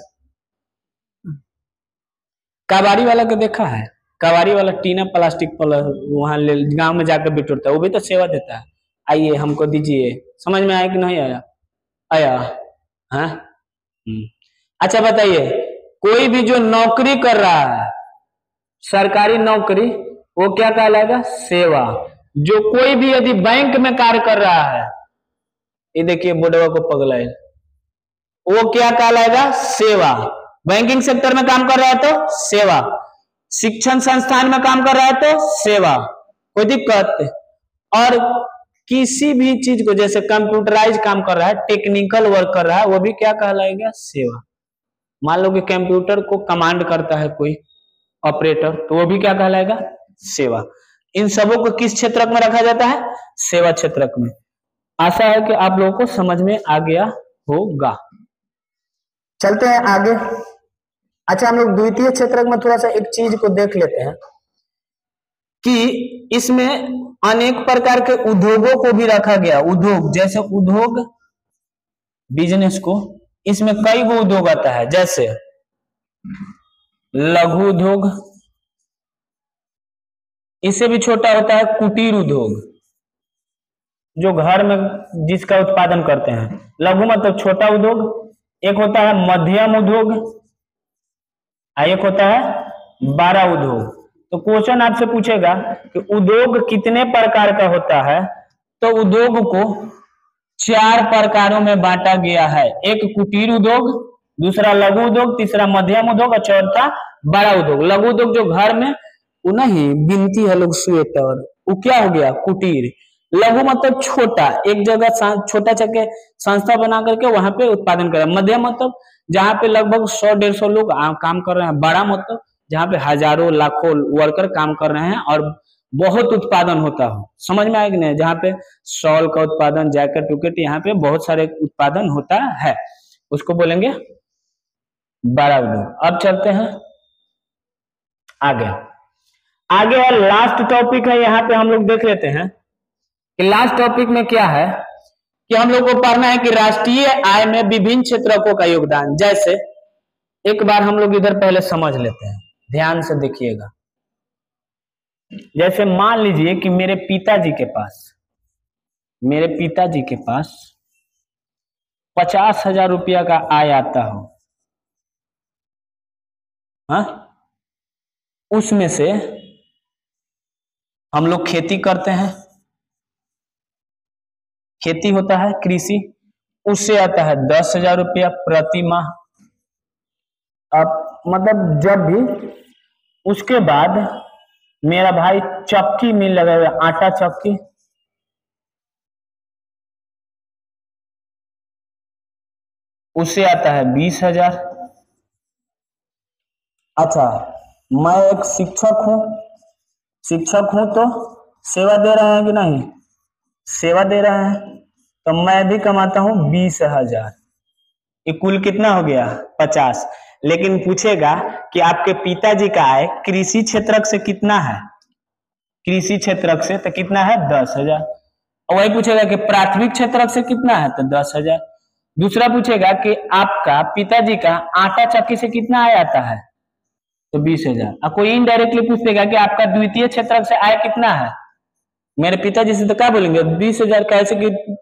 कबाड़ी वाला को देखा है? कबाड़ी वाला टीना प्लास्टिक वहां गांव में जाकर बिटोरता है, वो भी तो सेवा देता है। आइए हमको दीजिए। समझ में आया कि नहीं आया? आया। हाँ। अच्छा बताइए, कोई भी जो नौकरी कर रहा है, सरकारी नौकरी, वो क्या कहलाएगा? सेवा। जो कोई भी यदि बैंक में कार्य कर रहा है, ये देखिए बुढ़वा को पगलाए, वो क्या कहलाएगा? सेवा। बैंकिंग सेक्टर में काम कर रहा है तो सेवा, शिक्षण संस्थान में काम कर रहा है तो सेवा, कोई दिक्कत। और किसी भी चीज को, जैसे कंप्यूटराइज काम कर रहा है, टेक्निकल वर्क कर रहा है, वो भी क्या कहलाएगा? सेवा। मान लो कि कंप्यूटर को कमांड करता है कोई ऑपरेटर, तो वो भी क्या कहलाएगा? सेवा। इन सबों को किस क्षेत्र में रखा जाता है? सेवा क्षेत्र में। आशा है कि आप लोगों को समझ में आ गया होगा। चलते हैं आगे। अच्छा, हम लोग द्वितीय क्षेत्र में थोड़ा सा एक चीज को देख लेते हैं कि इसमें अनेक प्रकार के उद्योगों को भी रखा गया। उद्योग, जैसे उद्योग बिजनेस को, इसमें कई गो उद्योग आता है, जैसे लघु उद्योग, इससे भी छोटा होता है कुटीर उद्योग, जो घर में जिसका उत्पादन करते हैं। लघु मतलब छोटा उद्योग। एक होता है मध्यम उद्योग, एक होता है बड़ा उद्योग। तो क्वेश्चन आपसे पूछेगा कि उद्योग कितने प्रकार का होता है, तो उद्योग को 4 प्रकारों में बांटा गया है। एक कुटीर उद्योग, दूसरा लघु उद्योग, तीसरा मध्यम उद्योग और चौथा बड़ा उद्योग। लघु उद्योग जो घर में वो नहीं बिनती है लोग स्वेटर, वो क्या हो गया? कुटीर। लघु मतलब छोटा, एक जगह छोटा चके संस्था बना करके वहां पे उत्पादन कर रहा है। मध्यम मतलब जहां पे लगभग 100-150 लोग काम कर रहे हैं। बड़ा मतलब जहां पे हजारों लाखों वर्कर काम कर रहे हैं और बहुत उत्पादन होता हो। समझ में आएगा नहीं? जहाँ पे शॉल का उत्पादन, जैकेट उकेट, यहाँ पे बहुत सारे उत्पादन होता है, उसको बोलेंगे बड़ा उद्योग। अब चलते हैं आगे। आगे लास्ट टॉपिक है, यहाँ पे हम लोग देख लेते हैं कि लास्ट टॉपिक में क्या है कि हम लोग को पढ़ना है कि राष्ट्रीय आय में विभिन्न क्षेत्रों का योगदान। जैसे एक बार हम लोग इधर पहले समझ लेते हैं, ध्यान से देखिएगा। जैसे मान लीजिए कि मेरे पिताजी के पास 50,000 रुपया का आय आता हो, हाँ, उसमें से हम लोग खेती करते हैं, खेती होता है कृषि, उससे आता है 10,000 रुपया प्रति माह। अब मतलब जब भी उसके बाद मेरा भाई चक्की मिल लगाएगा, आटा चक्की, उससे आता है 20,000। अच्छा, मैं एक शिक्षक हूं तो सेवा दे रहे हैं कि नहीं? सेवा दे रहे हैं, तो मैं भी कमाता हूं 20,000। ये कुल कितना हो गया? 50। लेकिन पूछेगा कि आपके पिताजी का आय कृषि क्षेत्र से कितना है? कृषि क्षेत्र से तो कितना है? 10,000। और वही पूछेगा कि प्राथमिक क्षेत्र से कितना है? तो 10,000। दूसरा पूछेगा कि आपका पिताजी का आटा चक्की से कितना आय आता है? तो 20,000। और कोई इनडायरेक्टली पूछेगा कि आपका द्वितीय क्षेत्र से आय कितना है? मेरे पिताजी से तो क्या बोलेंगे? 20,000। कैसे कि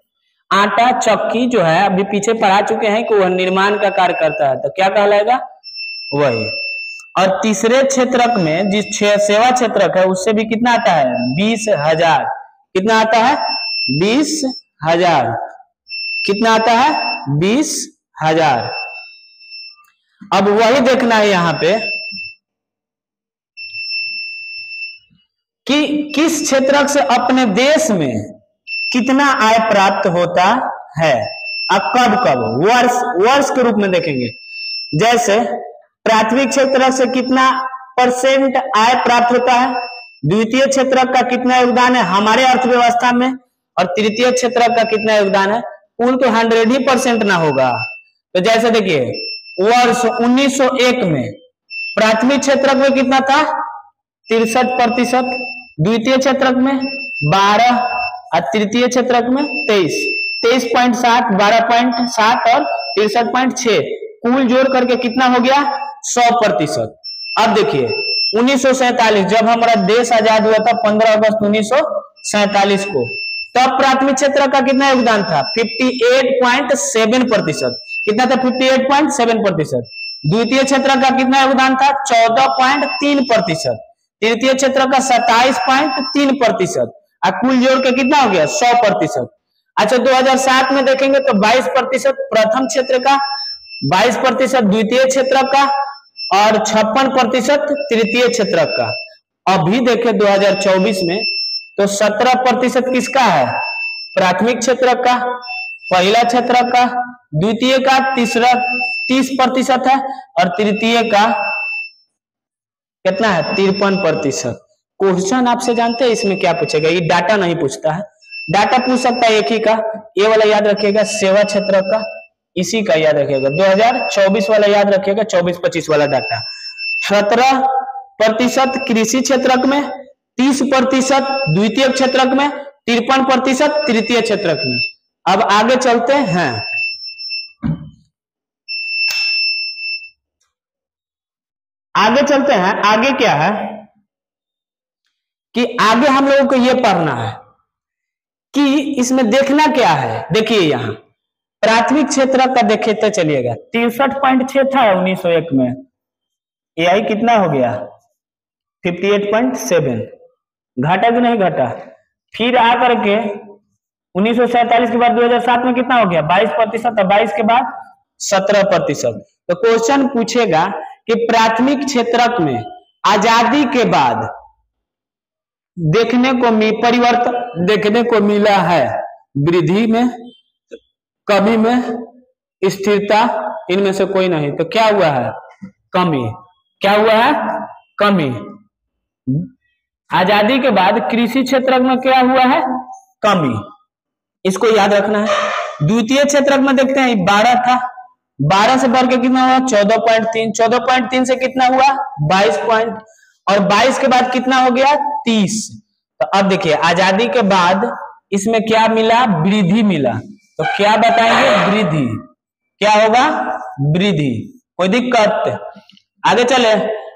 आटा चक्की जो है, अभी पीछे पढ़ा चुके हैं कि वह निर्माण का कार्य करता है, तो क्या कहलाएगा? वही। और तीसरे क्षेत्रक में जिस सेवा क्षेत्रक है उससे भी कितना आता है 20,000। कितना आता है 20,000। कितना आता है 20,000। अब वही देखना है यहां पे कि किस क्षेत्रक से अपने देश में कितना आय प्राप्त होता है। अब कब कब वर्ष के रूप में देखेंगे। जैसे प्राथमिक क्षेत्रक से कितना % आय प्राप्त होता है, द्वितीय क्षेत्रक का कितना योगदान है हमारे अर्थव्यवस्था में, और तृतीय क्षेत्रक का कितना योगदान है। कुल तो 100% ना होगा। तो जैसे देखिए वर्ष 1901 में प्राथमिक क्षेत्रक में कितना था 63%, द्वितीय क्षेत्रक में 12 और तृतीय क्षेत्रक में 23.7, 12.7 और 63.6, कुल जोड़ करके कितना हो गया 100%। अब देखिए 1947 जब हमारा देश आजाद हुआ था 15 अगस्त 1947 को, तब प्राथमिक क्षेत्र का कितना योगदान था 58.7%। कितना था 58.7%। द्वितीय क्षेत्र का कितना योगदान था 14.3%। तृतीय क्षेत्र का 27.3%। और कुल जोड़ के कितना हो गया 100%। अच्छा 2007 में देखेंगे तो 22% प्रथम क्षेत्र का, 22% द्वितीय क्षेत्र का और 56% तृतीय क्षेत्र का। अभी देखें 2024 में तो 17% किसका है प्राथमिक क्षेत्र का, पहला क्षेत्र का, द्वितीय का 30% है और तृतीय का कितना है 53%। क्वेश्चन आपसे जानते हैं इसमें क्या पूछेगा, ये डाटा नहीं पूछता है। डाटा पूछ सकता है एक ही का, ये वाला याद रखिएगा सेवा क्षेत्र का, इसी का याद रखिएगा 2024 वाला याद रखिएगा, 24-25 वाला डाटा। 17% कृषि क्षेत्रक में, 30% द्वितीय क्षेत्रक में, 53% तृतीय क्षेत्रक में। अब आगे चलते हैं, आगे क्या है कि आगे हम लोगों को यह पढ़ना है कि इसमें देखना क्या है। देखिए यहां प्राथमिक क्षेत्र का देखे तो चलिएगा 63.6 था 1901 में, यही कितना हो गया 58.7, घटा कि नहीं घटा। फिर आकर के 1947 के बाद 2007 में कितना हो गया 22%, और 22 के बाद 17%। तो क्वेश्चन पूछेगा कि प्राथमिक क्षेत्रक में आजादी के बाद परिवर्तन देखने को मिला है, वृद्धि में, कमी में, स्थिरता, इनमें से कोई नहीं। तो क्या हुआ है कमी। क्या हुआ है कमी। आजादी के बाद कृषि क्षेत्र में क्या हुआ है कमी, इसको याद रखना है। द्वितीय क्षेत्र में देखते हैं 12 था, 12 से बढ़ के कितना हुआ 14.3, 14.3 से कितना हुआ 22 पॉइंट, और 22 के बाद कितना हो गया 30। तो अब देखिए आजादी के बाद इसमें क्या मिला वृद्धि मिला, तो क्या बताएंगे वृद्धि। क्या होगा वृद्धि, कोई दिक्कत। आगे चले,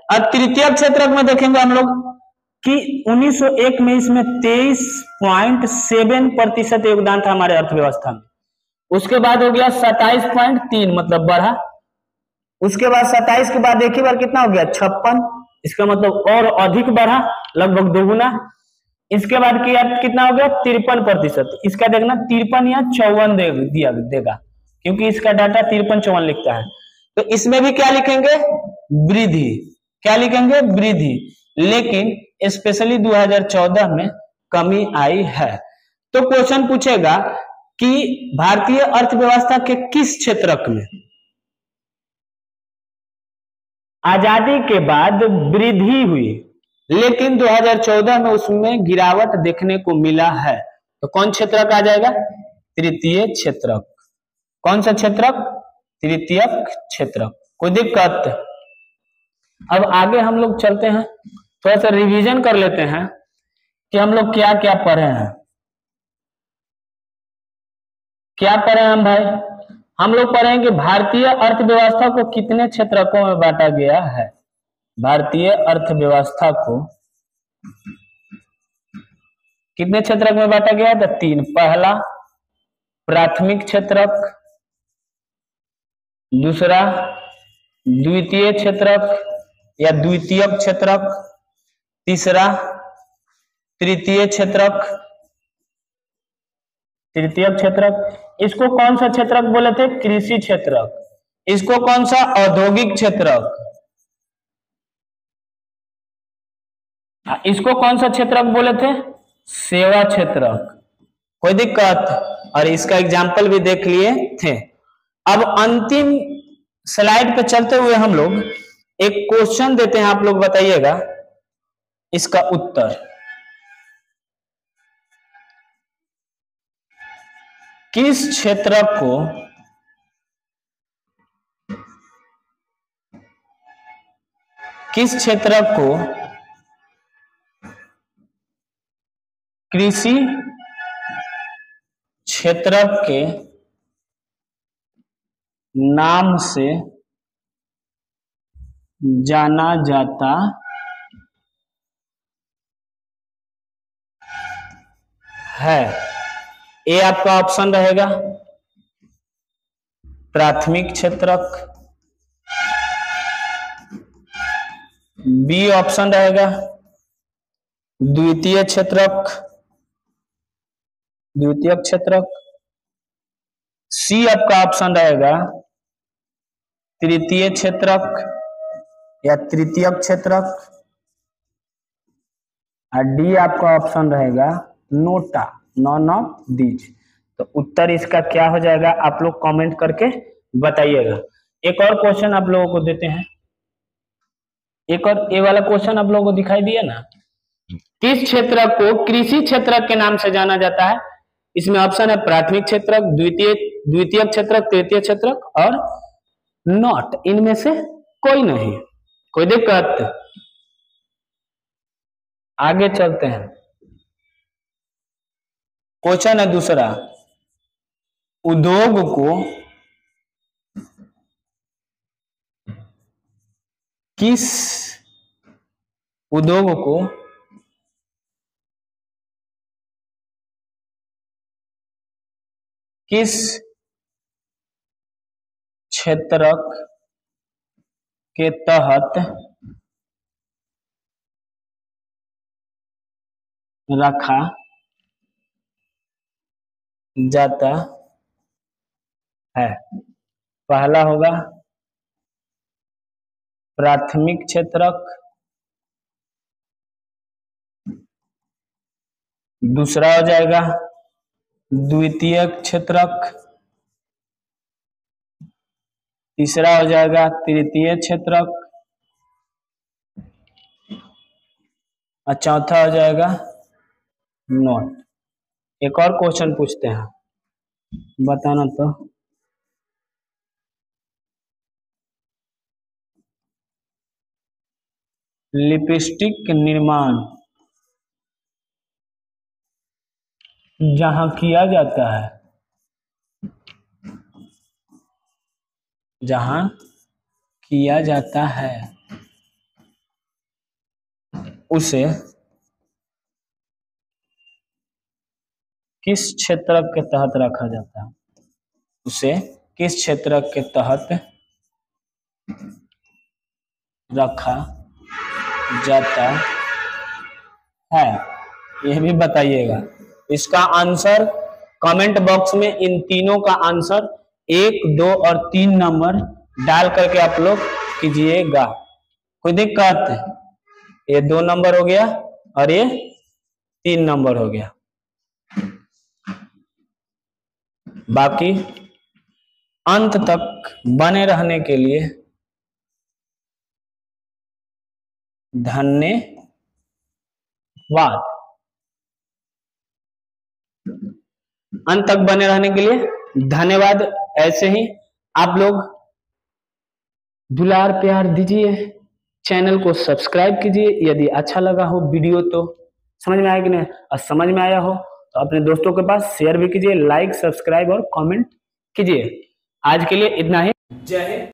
अब तृतीय क्षेत्र में देखेंगे हम लोग कि 1901 में इसमें 23.7% योगदान था हमारे अर्थव्यवस्था में। उसके बाद हो गया 27.3 मतलब बढ़ा। उसके बाद 27 के बाद एक ही बार कितना हो गया 56, इसका मतलब और अधिक बढ़ा लगभग दोगुना। इसके बाद कितना हो गया 53%। इसका देखना 53 या 54 देगा, क्योंकि इसका डाटा 53-54 लिखता है। तो इसमें भी क्या लिखेंगे वृद्धि। क्या लिखेंगे वृद्धि, लेकिन स्पेशली 2014 में कमी आई है। तो क्वेश्चन पूछेगा कि भारतीय अर्थव्यवस्था के किस क्षेत्रक में आजादी के बाद वृद्धि हुई, लेकिन 2014 में उसमें गिरावट देखने को मिला है। तो कौन क्षेत्रक आ जाएगा तृतीय क्षेत्रक। कौन सा क्षेत्रक तृतीय क्षेत्रक। कोई दिक्कत। अब आगे हम लोग चलते हैं, थोड़ा सा रिवीजन कर लेते हैं कि हम लोग क्या क्या पढ़े हैं। क्या पढ़े हम भाई, हम लोग पढ़ेंगे भारतीय अर्थव्यवस्था को कितने क्षेत्रकों में बांटा गया है। भारतीय अर्थव्यवस्था को कितने क्षेत्रक में बांटा गया है तो 3। पहला प्राथमिक क्षेत्रक, दूसरा द्वितीय क्षेत्रक या द्वितीयक क्षेत्रक, तीसरा तृतीय क्षेत्रक, तृतीयक क्षेत्रक। इसको कौन सा क्षेत्रक बोले थे? कृषि क्षेत्रक। इसको कौन सा? औद्योगिक क्षेत्रक। इसको कौन सा क्षेत्रक बोले थे? सेवा क्षेत्रक। कोई दिक्कत? और इसका एग्जाम्पल भी देख लिए थे। अब अंतिम स्लाइड पे चलते हुए हम लोग एक क्वेश्चन देते हैं, आप लोग बताइएगा इसका उत्तर। किस क्षेत्रक को कृषि क्षेत्रक के नाम से जाना जाता है? ए आपका ऑप्शन रहेगा प्राथमिक क्षेत्रक, बी ऑप्शन रहेगा द्वितीय क्षेत्रक, द्वितीयक क्षेत्रक, सी आपका ऑप्शन रहेगा तृतीय क्षेत्रक या तृतीयक क्षेत्रक, और डी आपका ऑप्शन रहेगा नोटा, नॉन ऑफ दीज। तो उत्तर इसका क्या हो जाएगा? आप लोग कमेंट करके बताइएगा। एक और क्वेश्चन आप लोगों को देते हैं, एक और ए वाला क्वेश्चन आप लोगों को दिखाई दिया ना। किस क्षेत्र को कृषि क्षेत्रक के नाम से जाना जाता है? इसमें ऑप्शन है प्राथमिक क्षेत्रक, द्वितीय क्षेत्रक, तृतीय क्षेत्रक और नॉट। इनमें से कोई नहीं। कोई दिक्कत? आगे चलते हैं। क्वेश्चन है दूसरा, उद्योग को किस क्षेत्रक के तहत रखा जाता है? पहला होगा प्राथमिक क्षेत्रक, दूसरा हो जाएगा द्वितीय क्षेत्रक, तीसरा हो जाएगा तृतीय क्षेत्रक और चौथा हो जाएगा नॉट। एक और क्वेश्चन पूछते हैं, बताना तो। लिपस्टिक निर्माण जहां किया जाता है, जहां किया जाता है उसे किस क्षेत्रक के तहत रखा जाता है? उसे किस क्षेत्रक के तहत रखा जाता है? यह भी बताइएगा। इसका आंसर कमेंट बॉक्स में इन तीनों का आंसर 1, 2 और 3 नंबर डाल करके आप लोग कीजिएगा। कोई दिक्कत? ये 2 नंबर हो गया और ये 3 नंबर हो गया। बाकी अंत तक बने रहने के लिए धन्यवाद। अंत तक बने रहने के लिए धन्यवाद। ऐसे ही आप लोग दुलार प्यार दीजिए, चैनल को सब्सक्राइब कीजिए। यदि अच्छा लगा हो वीडियो तो समझ में आया कि नहीं, और समझ में आया हो तो अपने दोस्तों के पास शेयर भी कीजिए, लाइक, सब्सक्राइब और कमेंट कीजिए। आज के लिए इतना ही। जय हिंद।